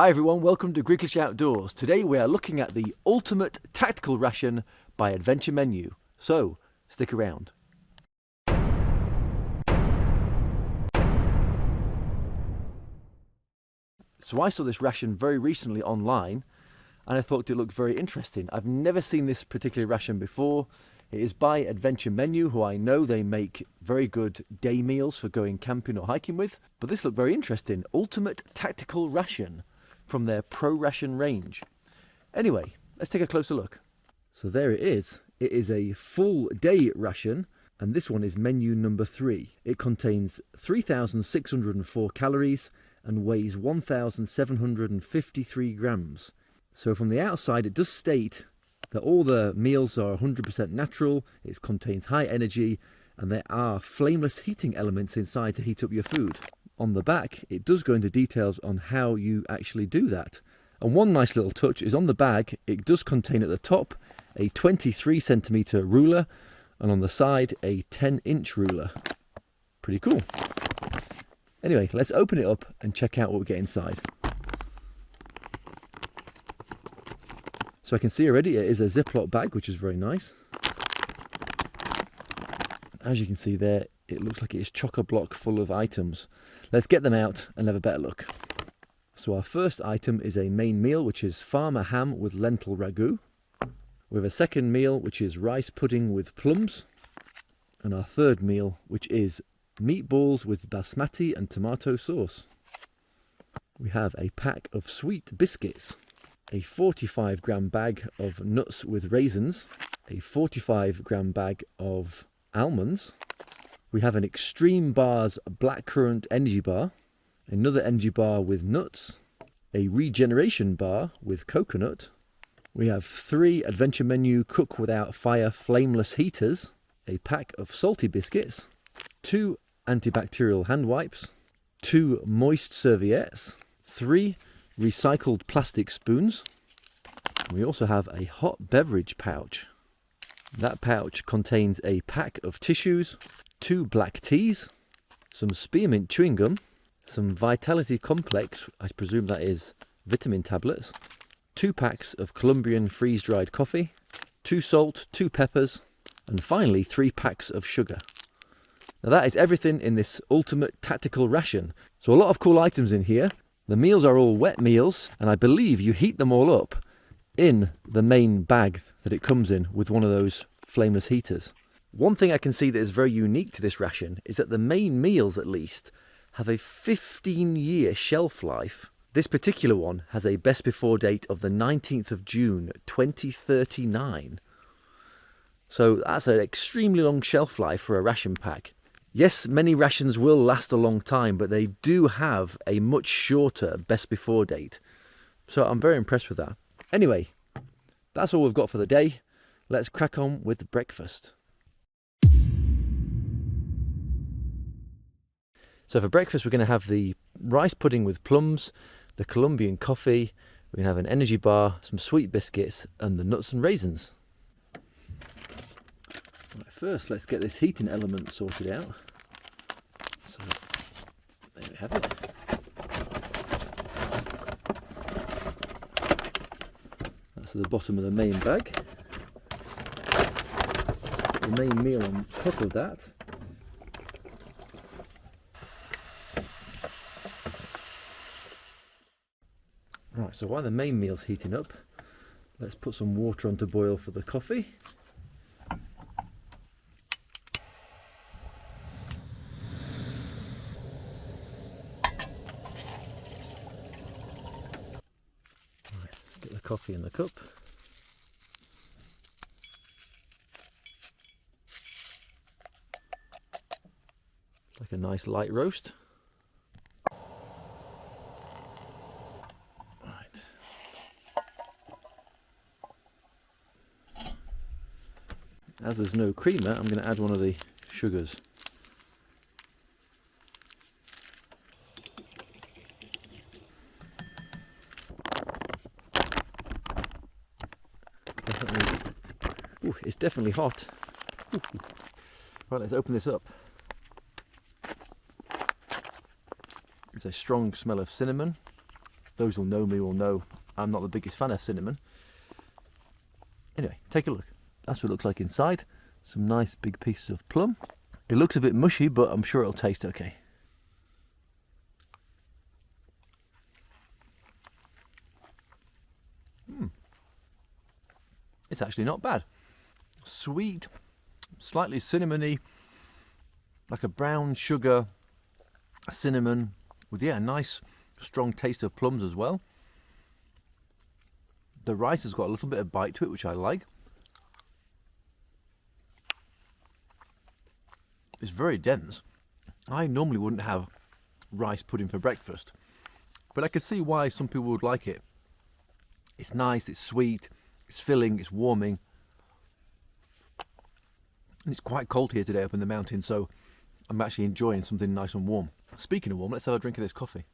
Hi everyone, welcome to Griglish Outdoors. Today we are looking at the ultimate tactical ration by Armed.eu. So, stick around. So I saw this ration very recently online and I thought it looked very interesting. I've never seen this particular ration before. It is by Armed.eu, who I know they make very good day meals for going camping or hiking with. But this looked very interesting. Ultimate tactical ration from their Pro Ration range. Anyway, let's take a closer look. So there it is. It is a full day ration, and this one is menu number 3. It contains 3,604 calories and weighs 1,753 grams. So from the outside it does state that all the meals are 100% natural, it contains high energy, and there are flameless heating elements inside to heat up your food. On the back, it does go into details on how you actually do that. And one nice little touch is on the bag, it does contain at the top a 23 centimeter ruler, and on the side a 10-inch ruler. Pretty cool. Anyway, let's open it up and check out what we get inside. So I can see already it is a Ziploc bag, which is very nice. As you can see there, it looks like it is chock-a-block full of items. Let's get them out and have a better look. So our first item is a main meal, which is farmer ham with lentil ragu. We have a second meal, which is rice pudding with plums. And our third meal, which is meatballs with basmati and tomato sauce. We have a pack of sweet biscuits, a 45-gram bag of nuts with raisins, a 45-gram bag of almonds. We have an Extreme Bars blackcurrant energy bar, another energy bar with nuts, a regeneration bar with coconut. We have 3 Armed.eu cook without fire flameless heaters, a pack of salty biscuits, 2 antibacterial hand wipes, 2 moist serviettes, 3 recycled plastic spoons. We also have a hot beverage pouch. That pouch contains a pack of tissues, 2 black teas, some spearmint chewing gum, some Vitality Complex, I presume that is vitamin tablets, 2 packs of Colombian freeze-dried coffee, 2 salt, 2 peppers, and finally 3 packs of sugar. Now that is everything in this ultimate tactical ration. So a lot of cool items in here. The meals are all wet meals, and I believe you heat them all up in the main bag that it comes in with one of those flameless heaters. One thing I can see that is very unique to this ration is that the main meals, at least, have a 15-year shelf life. This particular one has a best before date of the 19th of June 2039. So that's an extremely long shelf life for a ration pack. Yes, many rations will last a long time, but they do have a much shorter best before date. So I'm very impressed with that. Anyway, that's all we've got for the day. Let's crack on with the breakfast. So for breakfast, we're going to have the rice pudding with plums, the Colombian coffee, we're going to have an energy bar, some sweet biscuits, and the nuts and raisins. Right, first, let's get this heating element sorted out. So, there we have it. That's at the bottom of the main bag. The main meal on top of that. Right, so while the main meal's heating up, let's put some water on to boil for the coffee. Right, let's get the coffee in the cup. It's like a nice light roast. As there's no creamer, I'm going to add one of the sugars. Ooh, it's definitely hot. Ooh. Right, let's open this up. It's a strong smell of cinnamon. Those who know me will know I'm not the biggest fan of cinnamon. Anyway, take a look. That's what it looks like inside. Some nice big pieces of plum. It looks a bit mushy, but I'm sure it'll taste okay. It's actually not bad. Sweet, slightly cinnamony, like a brown sugar, cinnamon, with a nice strong taste of plums as well. The rice has got a little bit of bite to it, which I like. It's very dense. I normally wouldn't have rice pudding for breakfast, but I can see why some people would like it. It's nice, it's sweet, it's filling, it's warming. And it's quite cold here today up in the mountains, so I'm actually enjoying something nice and warm. Speaking of warm, let's have a drink of this coffee.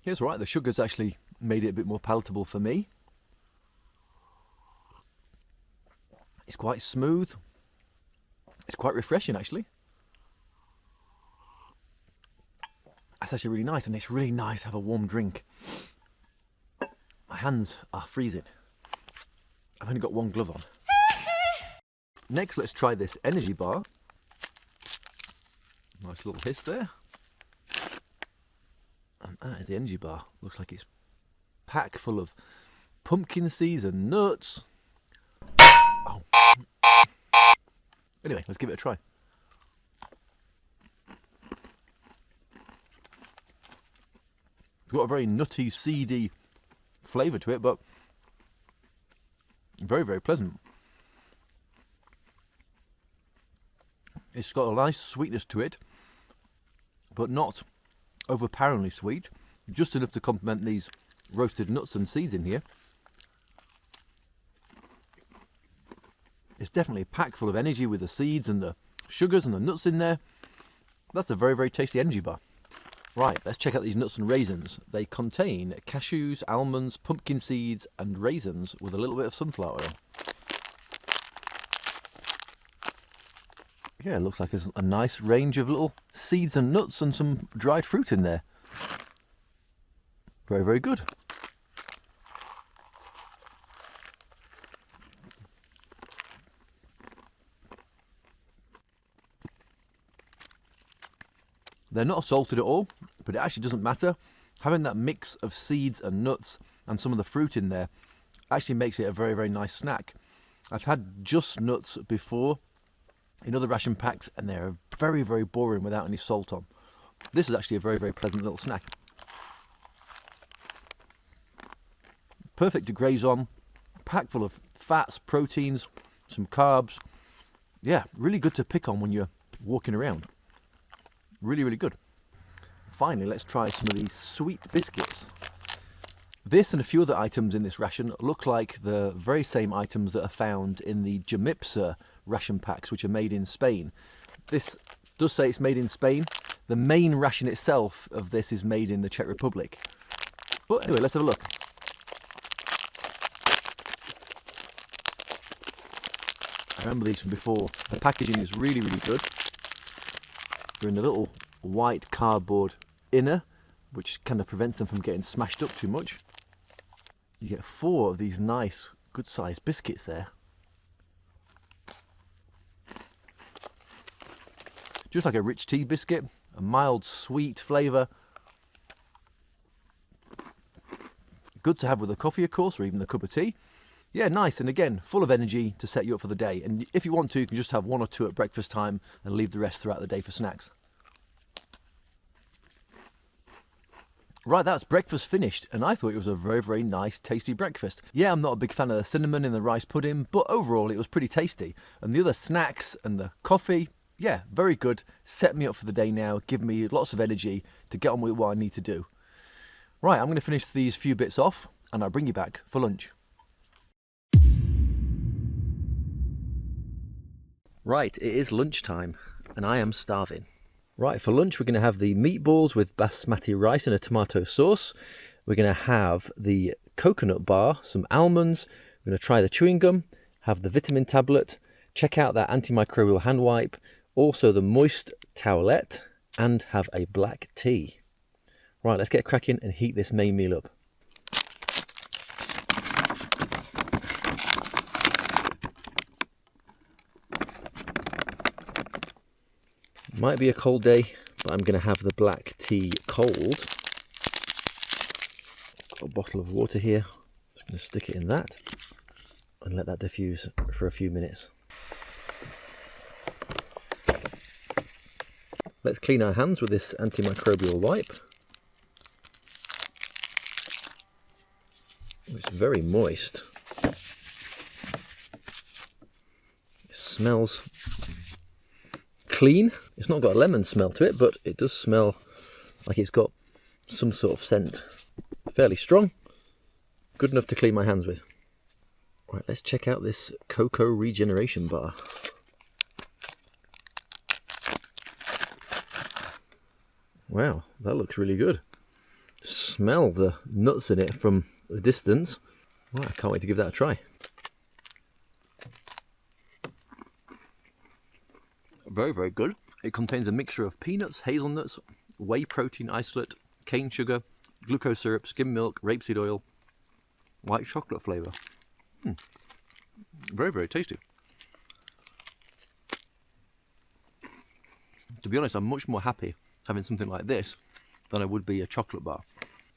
Yeah, it's all right, the sugar's actually made it a bit more palatable for me. It's quite smooth. It's quite refreshing, actually. That's actually really nice, and it's really nice to have a warm drink. My hands are freezing. I've only got one glove on. Next, let's try this energy bar. Nice little hiss there. And that is the energy bar. Looks like it's packed full of pumpkin seeds and nuts. Oh. Anyway, let's give it a try. It's got a very nutty, seedy flavour to it, but very, very pleasant. It's got a nice sweetness to it, but not overpoweringly sweet. Just enough to complement these roasted nuts and seeds in here. It's definitely packed full of energy with the seeds and the sugars and the nuts in there. That's a very, very tasty energy bar. Right, let's check out these nuts and raisins. They contain cashews, almonds, pumpkin seeds and raisins with a little bit of sunflower oil. Yeah, it looks like there's a nice range of little seeds and nuts and some dried fruit in there. Very, very good. They're not salted at all, but it actually doesn't matter. Having that mix of seeds and nuts and some of the fruit in there actually makes it a very, very nice snack. I've had just nuts before in other ration packs, and they're very, very boring without any salt on. This is actually a very, very pleasant little snack. Perfect to graze on, packed full of fats, proteins, some carbs. Yeah, really good to pick on when you're walking around. Really, really good. Finally, let's try some of these sweet biscuits. This and a few other items in this ration look like the very same items that are found in the Jamipsa ration packs, which are made in Spain. This does say it's made in Spain. The main ration itself of this is made in the Czech Republic. But anyway, let's have a look. I remember these from before. The packaging is really, really good. They're in a little white cardboard inner, which kind of prevents them from getting smashed up too much. You get 4 of these nice, good-sized biscuits there. Just like a rich tea biscuit, a mild, sweet flavour. Good to have with a coffee, of course, or even a cup of tea. Yeah, nice, and again, full of energy to set you up for the day. And if you want to, you can just have 1 or 2 at breakfast time and leave the rest throughout the day for snacks. Right, that's breakfast finished, and I thought it was a very, very nice, tasty breakfast. Yeah, I'm not a big fan of the cinnamon in the rice pudding, but overall it was pretty tasty. And the other snacks and the coffee, yeah, very good. Set me up for the day now, give me lots of energy to get on with what I need to do. Right, I'm going to finish these few bits off, and I'll bring you back for lunch. Right, it is lunchtime, and I am starving. Right, for lunch we're going to have the meatballs with basmati rice and a tomato sauce. We're going to have the coconut bar, some almonds. We're going to try the chewing gum, have the vitamin tablet, check out that antimicrobial hand wipe, also the moist towelette, and have a black tea. Right, let's get cracking and heat this main meal up. Might be a cold day, but I'm going to have the black tea cold. Got a bottle of water here. Just going to stick it in that and let that diffuse for a few minutes. Let's clean our hands with this antimicrobial wipe. It's very moist. It smells clean. It's not got a lemon smell to it, but it does smell like it's got some sort of scent. Fairly strong. Good enough to clean my hands with. Right, let's check out this cocoa regeneration bar. Wow, that looks really good. Smell the nuts in it from a distance. Right, I can't wait to give that a try. Very, very good. It contains a mixture of peanuts, hazelnuts, whey protein isolate, cane sugar, glucose syrup, skim milk, rapeseed oil, white chocolate flavour. Very, very tasty. To be honest, I'm much more happy having something like this than I would be a chocolate bar.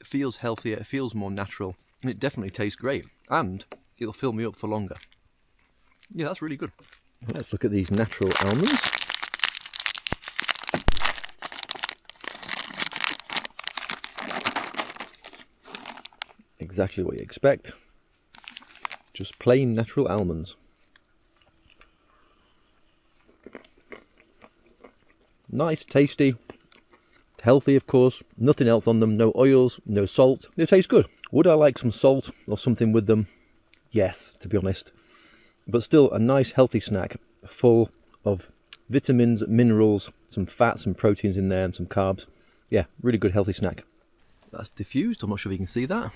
It feels healthier, it feels more natural, and it definitely tastes great. And it'll fill me up for longer. Yeah, that's really good. Let's look at these natural almonds. Exactly what you expect. Just plain natural almonds. Nice, tasty, healthy of course, nothing else on them, no oils, no salt. They taste good. Would I like some salt or something with them? Yes, to be honest. But still a nice healthy snack, full of vitamins, minerals, some fats and proteins in there and some carbs. Yeah, really good healthy snack. That's diffused, I'm not sure if you can see that.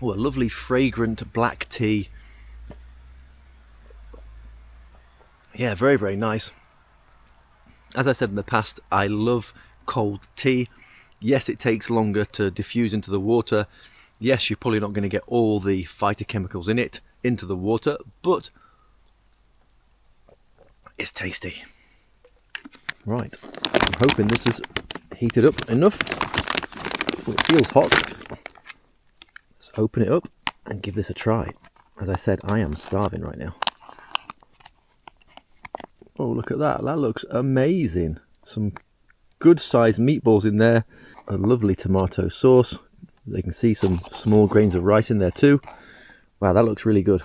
Oh, a lovely fragrant black tea. Yeah, very, very nice. As I said in the past, I love cold tea. Yes, it takes longer to diffuse into the water. Yes, you're probably not going to get all the phytochemicals in it into the water, but it's tasty. Right, I'm hoping this is heated up enough. Well, it feels hot. Let's open it up and give this a try. As I said, I am starving right now. Oh, look at that. That looks amazing. Some good sized meatballs in there. A lovely tomato sauce. You can see some small grains of rice in there too. Wow, that looks really good.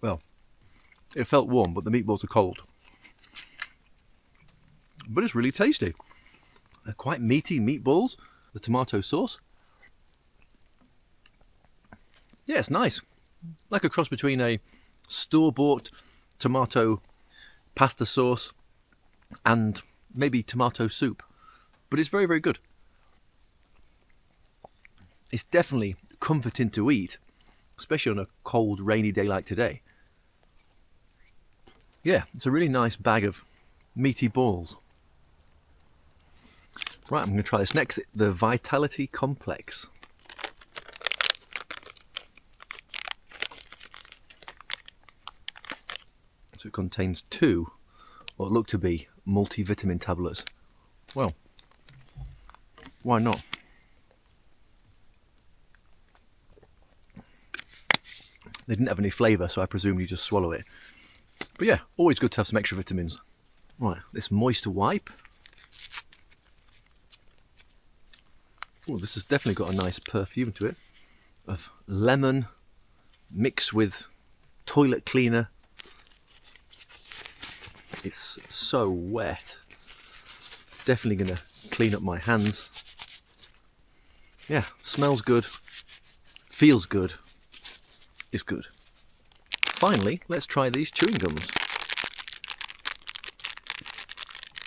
Well, it felt warm, but the meatballs are cold. But it's really tasty. They're quite meaty meatballs. The tomato sauce. Yeah, it's nice. Like a cross between a store-bought tomato pasta sauce and maybe tomato soup. But it's very, very good. It's definitely comforting to eat, especially on a cold, rainy day like today. Yeah, it's a really nice bag of meaty balls. Right, I'm going to try this next. The Vitality Complex. So it contains 2, what look to be, multivitamin tablets. Well, why not? They didn't have any flavour, so I presume you just swallow it. But yeah, always good to have some extra vitamins. Right, this moist wipe. Oh, this has definitely got a nice perfume to it. Of lemon mixed with toilet cleaner. It's so wet. Definitely going to clean up my hands. Yeah, smells good. Feels good. Is good. Finally, let's try these chewing gums.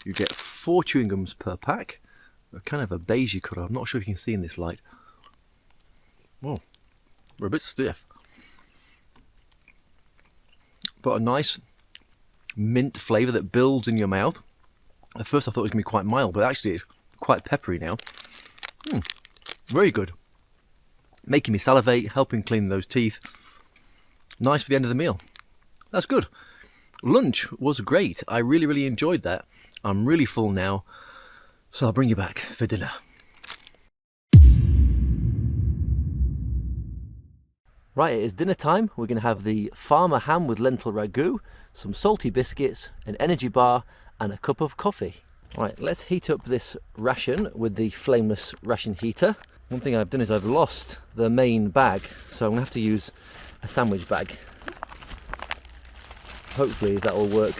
You get 4 chewing gums per pack. a kind of a beigey colour. I'm not sure if you can see in this light. Oh, they're a bit stiff. But a nice mint flavour that builds in your mouth. At first I thought it was going to be quite mild, but actually it's quite peppery now. Very good. Making me salivate, helping clean those teeth. Nice for the end of the meal. That's good. Lunch was great. I really enjoyed that. I'm really full now, so I'll bring you back for dinner. Right, it is dinner time. We're going to have the farmer ham with lentil ragu, some salty biscuits, an energy bar, and a cup of coffee. Right, let's heat up this ration with the flameless ration heater. One thing I've done is I've lost the main bag, so I'm going to have to use a sandwich bag. Hopefully that will work.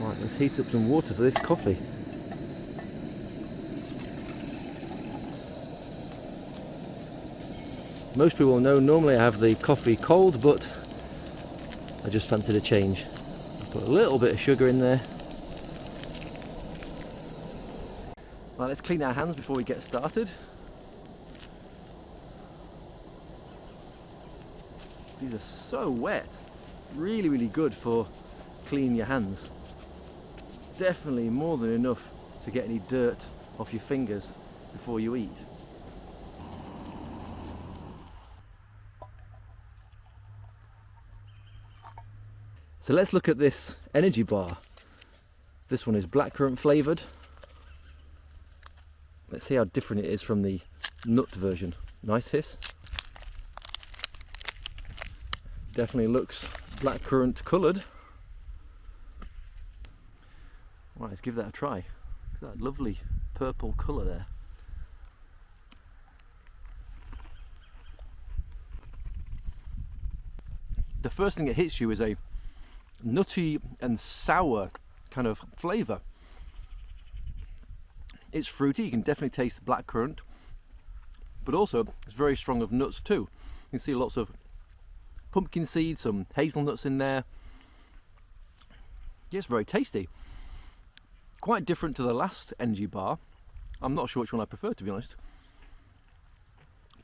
Right, let's heat up some water for this coffee. Most people know normally I have the coffee cold, but I just fancied a change. I put a little bit of sugar in there. Right, let's clean our hands before we get started. These are so wet. Really good for cleaning your hands. Definitely more than enough to get any dirt off your fingers before you eat. So let's look at this energy bar. This one is blackcurrant flavoured. Let's see how different it is from the nut version. Nice hiss. Definitely looks blackcurrant coloured. Right, let's give that a try. Look at that lovely purple colour there. The first thing that hits you is a nutty and sour kind of flavour. It's fruity, you can definitely taste the blackcurrant, but also it's very strong of nuts too. You can see lots of pumpkin seeds, some hazelnuts in there. Yeah, it's very tasty. Quite different to the last energy bar. I'm not sure which one I prefer, to be honest.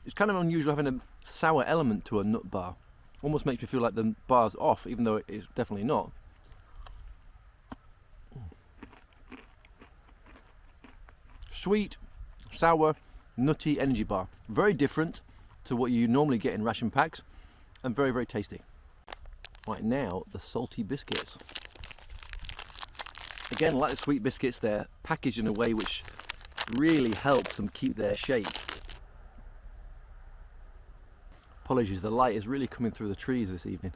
It's kind of unusual having a sour element to a nut bar. Almost makes me feel like the bar's off, even though it's definitely not. Sweet, sour, nutty energy bar. Very different to what you normally get in ration packs, and very tasty. Right, now the salty biscuits. Again, like the sweet biscuits, they're packaged in a way which really helps them keep their shape. Apologies, the light is really coming through the trees this evening.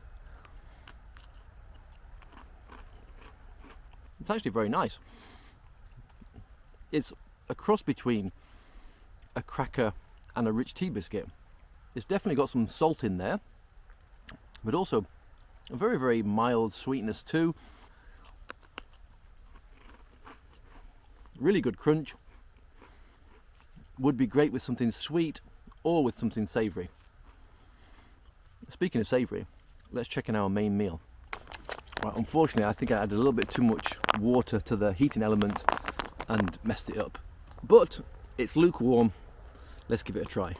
It's actually very nice. It's a cross between a cracker and a rich tea biscuit. It's definitely got some salt in there, but also a very mild sweetness too. Really good crunch. Would be great with something sweet or with something savoury. Speaking of savoury, let's check in our main meal. Right, unfortunately, I think I added a little bit too much water to the heating element and messed it up. But it's lukewarm. Let's give it a try.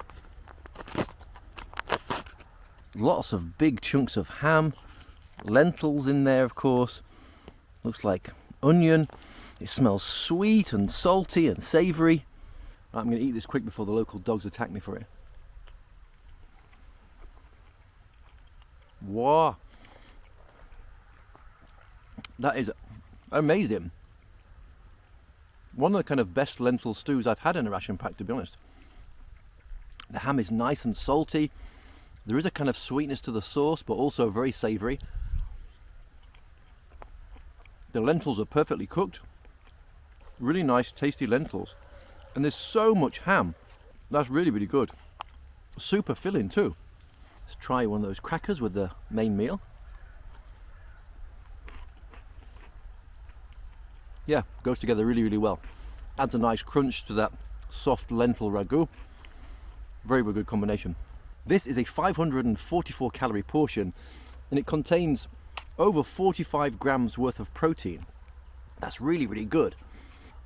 Lots of big chunks of ham, lentils in there, of course. Looks like onion. It smells sweet and salty and savoury. Right, I'm going to eat this quick before the local dogs attack me for it. Wow, that is amazing. One of the kind of best lentil stews I've had in a ration pack, to be honest. The ham is nice and salty. There is a kind of sweetness to the sauce, but also very savoury. The lentils are perfectly cooked. Really nice, tasty lentils. And there's so much ham. That's really good. Super filling too. Let's try one of those crackers with the main meal. Yeah, goes together really well. Adds a nice crunch to that soft lentil ragu. Very, very good combination. This is a 544 calorie portion, and it contains over 45 grams worth of protein. That's really, really good.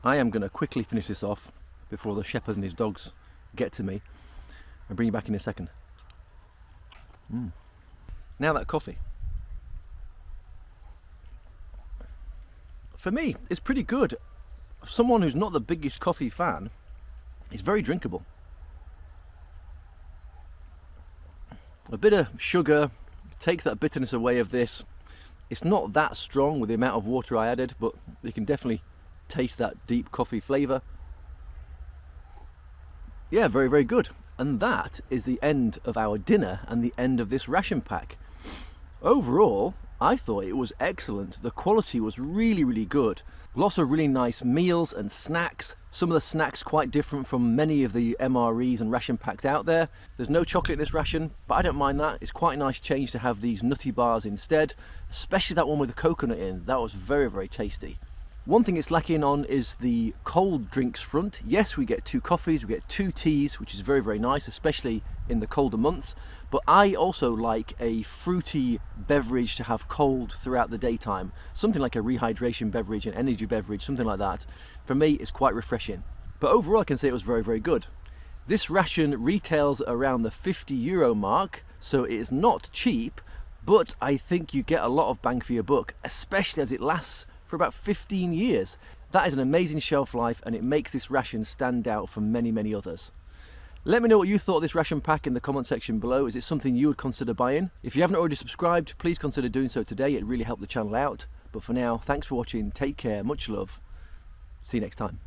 I am going to quickly finish this off before the shepherd and his dogs get to me. I'll bring you back in a second. Now that coffee. For me, it's pretty good. For someone who's not the biggest coffee fan, it's very drinkable. A bit of sugar takes that bitterness away of this. It's not that strong with the amount of water I added, but you can definitely taste that deep coffee flavour. Yeah, very, very good. And that is the end of our dinner and the end of this ration pack. Overall, I thought it was excellent. The quality was really, really good. Lots of really nice meals and snacks. Some of the snacks quite different from many of the MREs and ration packs out there. There's no chocolate in this ration, but I don't mind that. It's quite a nice change to have these nutty bars instead, especially that one with the coconut in. That was very, very tasty. One thing it's lacking on is the cold drinks front. Yes, we get 2 coffees, we get 2 teas, which is very, very nice, especially in the colder months. But I also like a fruity beverage to have cold throughout the daytime. Something like a rehydration beverage, an energy beverage, something like that. For me, it's quite refreshing. But overall, I can say it was very, very good. This ration retails around the €50 mark, so it is not cheap, but I think you get a lot of bang for your buck, especially as it lasts for about 15 years. That is an amazing shelf life, and it makes this ration stand out from many, many others. Let me know what you thought of this ration pack in the comment section below. Is it something you would consider buying? If you haven't already subscribed, please consider doing so today. It really helped the channel out. But for now, thanks for watching. Take care. Much love. See you next time.